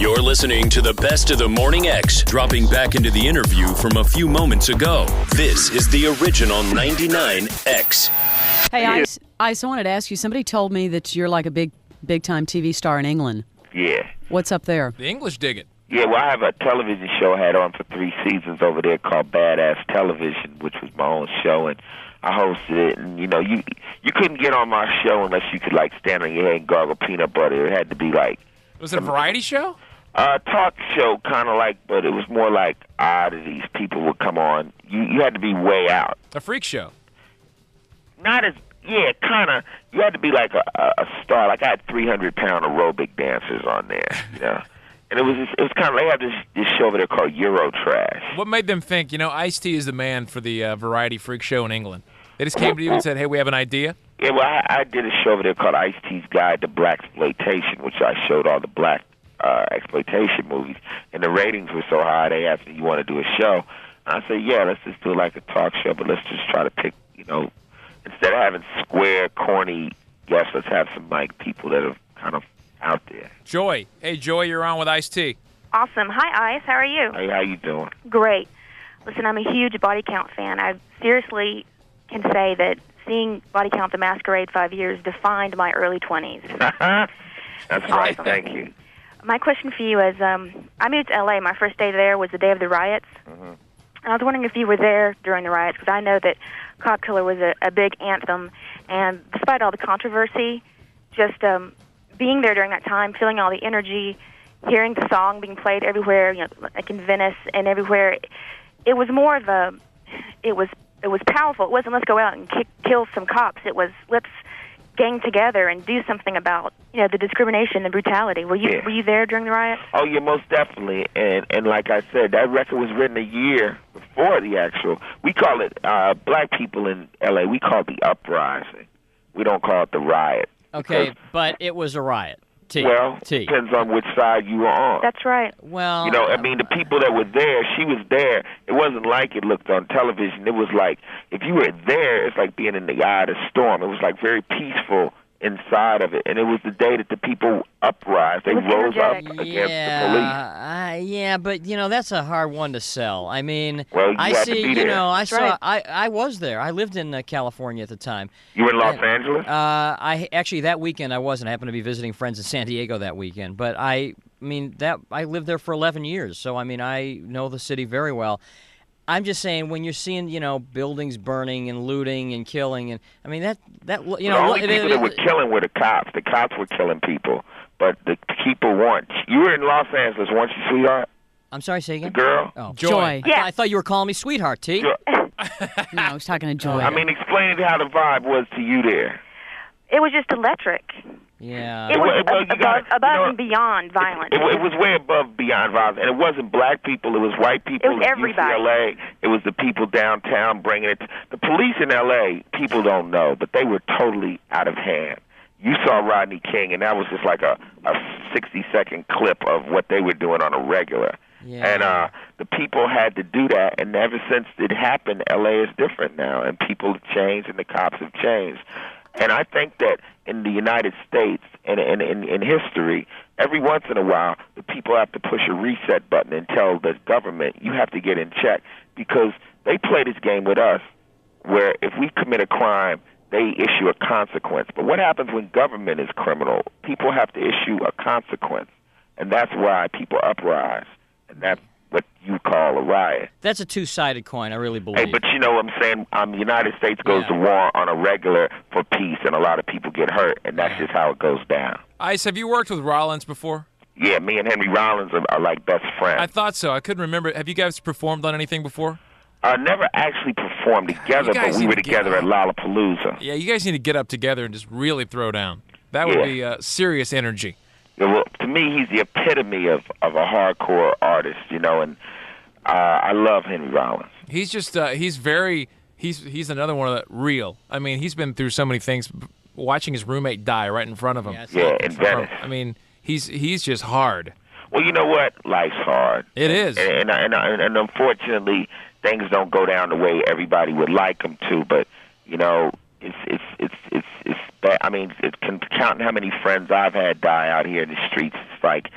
You're listening to the best of the Morning X, dropping back into the interview from a few moments ago. This is the original 99X. Hey, Ice, I wanted to ask you, somebody told me that you're like a big-time TV star in England. Yeah. What's up there? The English dig it. Yeah, well, I have a television show I had on for 3 seasons over there called Badass Television, which was my own show, and I hosted it. And, you couldn't get on my show unless you could, like, stand on your head and gargle peanut butter. It had to be, like... Was it a variety show? Talk show, kind of like, but it was more like oddities. People would come on. You had to be way out. A freak show. Not as... Yeah, kind of. You had to be like a star. Like, I had 300-pound aerobic dancers on there, And it was kind of, they have this show over there called Eurotrash. What made them think, Ice-T is the man for the variety freak show in England? They just came to you and said, hey, we have an idea? Yeah, well, I did a show over there called Ice-T's Guide to Black Exploitation, which I showed all the black exploitation movies. And the ratings were so high, they asked me, you want to do a show? And I said, yeah, let's just do like a talk show, but let's just try to pick, instead of having square, corny guests, let's have some, like, people that are kind of out there. Joy. Hey, Joy, you're on with Ice-T. Awesome. Hi, Ice. How are you? Hey, how you doing? Great. Listen, I'm a huge Body Count fan. I seriously can say that seeing Body Count the Masquerade 5 years defined my early 20s. That's right. Thank you. My question for you is, I moved to L.A. My first day there was the day of the riots. Mm-hmm. And I was wondering if you were there during the riots, because I know that Cop Killer was a big anthem. And despite all the controversy, just being there during that time, feeling all the energy, hearing the song being played everywhere, like in Venice and everywhere, it was more of a, it was powerful. It wasn't let's go out and kill some cops. It was let's gang together and do something about the discrimination and brutality. Were you there during the riots? Oh yeah, most definitely. And like I said, that record was written a year before the actual. We call it black people in L.A. We call it the uprising. We don't call it the riot. Okay, but it was a riot. Depends on which side you were on. That's right. Well, the people that were there, she was there. It wasn't like it looked on television. It was like, if you were there, it's like being in the eye of the storm. It was like very peaceful inside of it, and it was the day that the people uprised. They rose up against the police. Yeah, but that's a hard one to sell. I mean, well, I see. To be there. I was there. I lived in California at the time. You were in Los Angeles? I actually that weekend I wasn't. I happened to be visiting friends in San Diego that weekend. But I lived there for 11 years, so I know the city very well. I'm just saying, when you're seeing, buildings burning and looting and killing, and the only people that were killing were the cops. The cops were killing people, but the people weren't. You were in Los Angeles, weren't you, sweetheart? I'm sorry, say again? The girl? Oh, Joy. Yeah. I thought you were calling me sweetheart, T. Joy. No, I was talking to Joy. Explain how the vibe was to you there. It was just electric. Yeah. It was above and beyond violence. It was way above beyond violence, and it wasn't black people. It was white people. It was everybody. UCLA. It was the people downtown bringing it. The police in L.A., people don't know, but they were totally out of hand. You saw Rodney King, and that was just like a 60-second clip of what they were doing on a regular. Yeah. And the people had to do that, and ever since it happened, L.A. is different now, and people have changed, and the cops have changed. And I think that in the United States and in history, every once in a while, the people have to push a reset button and tell the government, you have to get in check, because they play this game with us where if we commit a crime, they issue a consequence. But what happens when government is criminal? People have to issue a consequence, and that's why people uprise, and that's what you call a riot. That's a two-sided coin, I really believe. Hey, but you know what I'm saying? The United States goes to war on a regular for peace, and a lot of people get hurt, and that's just how it goes down. Ice, have you worked with Rollins before? Yeah, me and Henry Rollins are like best friends. I thought so. I couldn't remember. Have you guys performed on anything before? Never actually performed together, but we were together at Lollapalooza. Yeah, you guys need to get up together and just really throw down. That would be serious energy. Yeah, well, to me, he's the epitome of a hardcore artist, and I love Henry Rollins. He's just he's another one of the real. He's been through so many things. Watching his roommate die right in front of him. Yeah, in Venice. He's just hard. Well, you know what? Life's hard. It is. And unfortunately, things don't go down the way everybody would like them to. But it's bad. Counting how many friends I've had die out here in the streets. It's like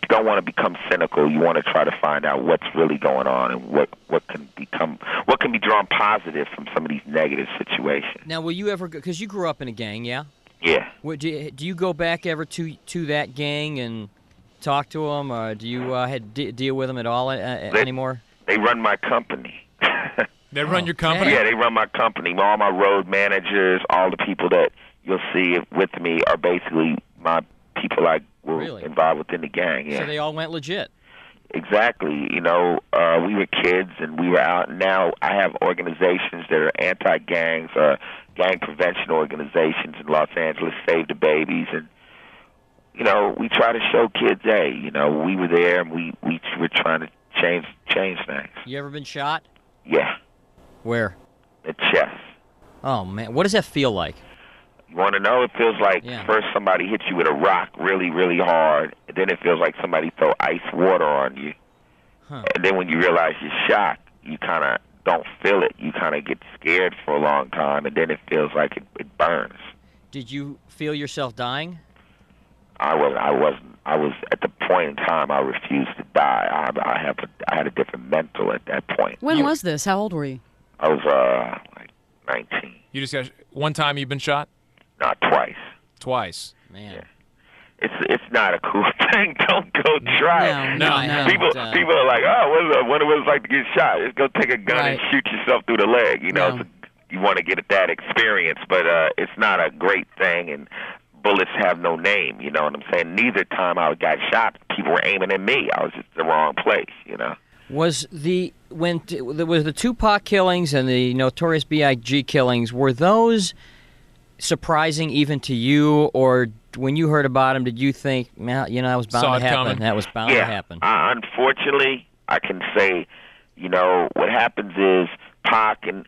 you don't want to become cynical. You want to try to find out what's really going on and what can be drawn positive from some of these negative situations. Now, will you ever, because you grew up in a gang, yeah? Yeah. Do you go back ever to that gang and talk to them, or do you deal with them at all anymore? They run my company. They run your company? Yeah, they run my company. All my road managers, all the people that you'll see with me are basically my people I were involved within the gang. Yeah. So they all went legit. Exactly. We were kids and we were out. Now I have organizations that are anti-gangs, gang prevention organizations in Los Angeles, Save the Babies, and we try to show kids, hey, we were there and we were trying to change things. You ever been shot? Yeah. Where? The chest. Oh man, what does that feel like? You want to know? It feels like first somebody hits you with a rock really, really hard, and then it feels like somebody throw ice water on you. Huh. And then when you realize you're shot, you kind of don't feel it. You kind of get scared for a long time, and then it feels like it burns. Did you feel yourself dying? I wasn't. I was at the point in time I refused to die. I had a different mental at that point. When was this? How old were you? I was like 19. You just got one time you've been shot? Not twice. Twice. Man. Yeah. It's not a cool thing. Don't go try it. No. People are like, oh, what it was like to get shot. Just go take a gun and shoot yourself through the leg. You want to get that experience, but it's not a great thing. And bullets have no name. You know what I'm saying? Neither time I got shot, people were aiming at me. I was just in the wrong place. Was the Tupac killings and the Notorious B.I.G. killings, were those surprising even to you, or when you heard about them, did you think, that was bound to happen? That was bound to happen. Unfortunately, I can say, what happens is Pac and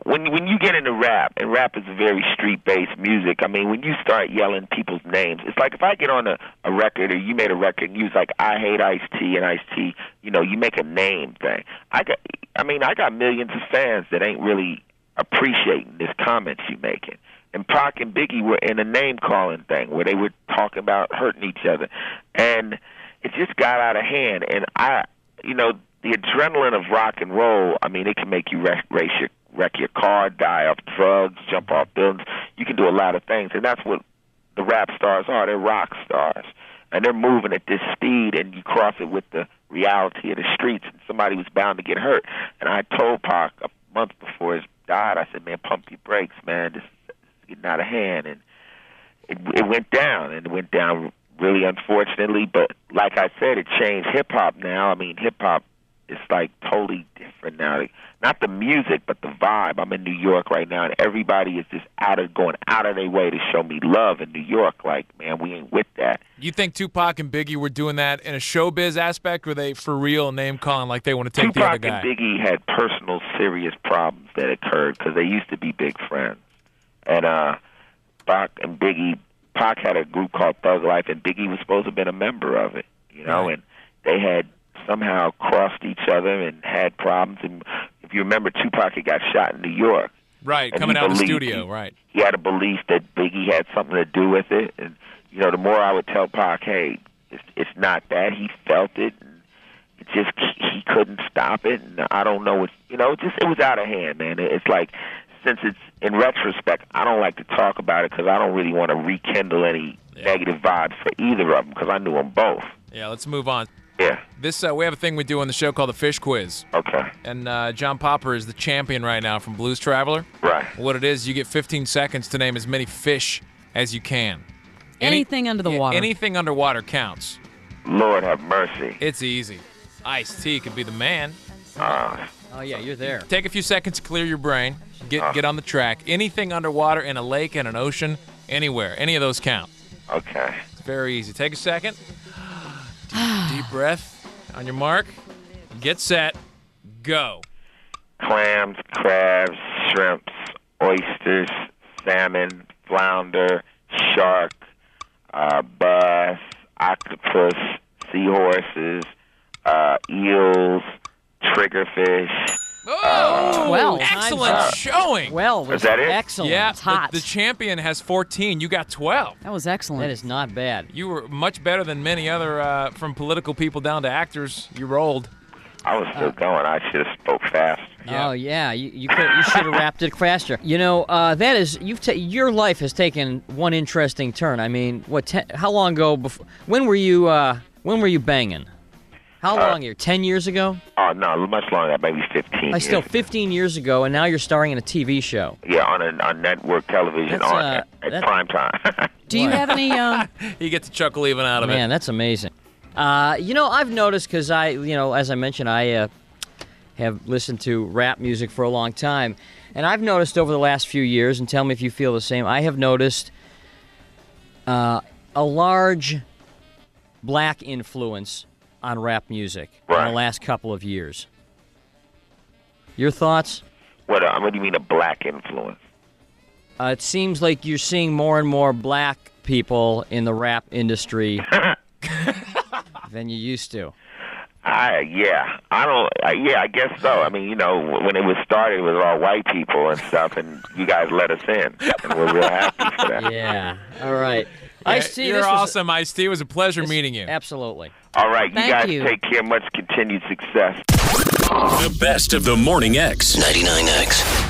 when you get into rap, and rap is a very street-based music, I mean, when you start yelling people's names, it's like if I get on a record or you made a record and you was like, I hate Ice-T and Ice-T, you make a name thing. I got millions of fans that ain't really appreciating this comments you making. And Pac and Biggie were in a name-calling thing where they were talking about hurting each other. And it just got out of hand. And the adrenaline of rock and roll, I mean, it can make you wreck your car, die off drugs, jump off buildings. You can do a lot of things. And that's what the rap stars are. They're rock stars. And they're moving at this speed, and you cross it with the reality of the streets, and somebody was bound to get hurt. And I told Pac a month before he died, I said, man, pump your brakes, man. This is getting out of hand. And it went down, and it went down really unfortunately. But like I said, it changed hip-hop now. I mean, hip-hop is like totally different now. Not the music, but the vibe. I'm in New York right now, and everybody is just going out of their way to show me love in New York. Like, man, we ain't with that. You think Tupac and Biggie were doing that in a showbiz aspect, or were they for real name-calling like they want to take the other guy? Tupac and Biggie had personal, serious problems that occurred because they used to be big friends. And Pac and Biggie, Pac had a group called Thug Life, and Biggie was supposed to have been a member of it, Right. And they had somehow crossed each other and had problems. And if you remember, Tupac had got shot in New York. Right, coming out of the studio, right. He had a belief that Biggie had something to do with it. And, the more I would tell Pac, hey, it's not that. He felt it. And it just, he couldn't stop it. And I don't know it was out of hand, man. It's like, since it's in retrospect, I don't like to talk about it because I don't really want to rekindle any negative vibes for either of them because I knew them both. Yeah, let's move on. Yeah. This we have a thing we do on the show called the Fish Quiz. Okay. And John Popper is the champion right now from Blues Traveler. Right. What it is, you get 15 seconds to name as many fish as you can. Anything under the water. Anything underwater counts. Lord have mercy. It's easy. Ice-T could be the man. Oh, yeah, you're there. Take a few seconds to clear your brain. Get on the track. Anything underwater in a lake, in an ocean, anywhere. Any of those count. Okay. It's very easy. Take a second. Deep breath. On your mark. Get set. Go. Clams, crabs, shrimps, oysters, salmon, flounder, shark, bass, octopus, seahorses, eels, triggerfish, Oh, 12. excellent Time's up. showing. 12 was Is that it? excellent. Yeah, It's hot. the champion has 14. You got 12. That was excellent. That is not bad. You were much better than many other, from political people down to actors. You rolled. I was still going. I should have spoke fast. Yeah. Oh yeah, you should have wrapped it faster. You know, that is your life has taken one interesting turn. I mean, how long ago? When were you banging? How long here? 10 years ago? Oh, no, much longer, maybe 15 years. Still 15 years ago, and now you're starring in a TV show. Yeah, on network television That's, at prime time. Do you have any? You get the chuckle even out of Man, that's amazing. You know, I've noticed because as I mentioned, I have listened to rap music for a long time, and I've noticed over the last few years, and tell me if you feel the same, I have noticed a large black influence on rap music in the last couple of years. Your thoughts? What do you mean a black influence? It seems like you're seeing more and more black people in the rap industry than you used to. I guess so. I mean, you know, when it was started, it was all white people and stuff, and you guys let us in, and we're real happy for that. Yeah. All right. Yeah, Ice-T, you're awesome, Ice-T. It was a pleasure meeting you. Absolutely. All right, Thank you guys you. take care. Much continued success. The best of the Morning X. 99X.